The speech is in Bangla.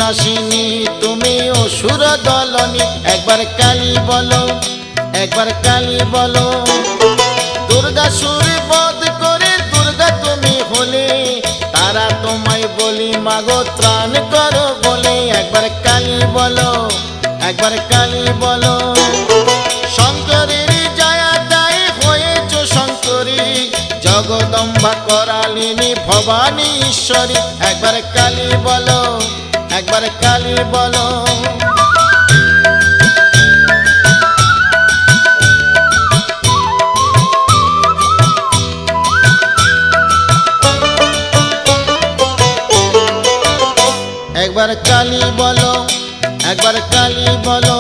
নাশিনী তুমি অসুর দলনী, একবার কালী বলো, একবার কালী বলো। দুর্গাসুর বধ করে দুর্গা তুমি হলে, তারা তোমায় বলি মাগো ত্রাণ করো বলে, একবার কালী বলো, একবার কালী বলো। শঙ্করের জয়াদায় হয়েছ শঙ্করী, জগদম্বা করালিনী ভবানী ঈশ্বরী, একবার কালী বলো, একবার কালী বলো। একবার কালী বলো, একবার কালী বলো।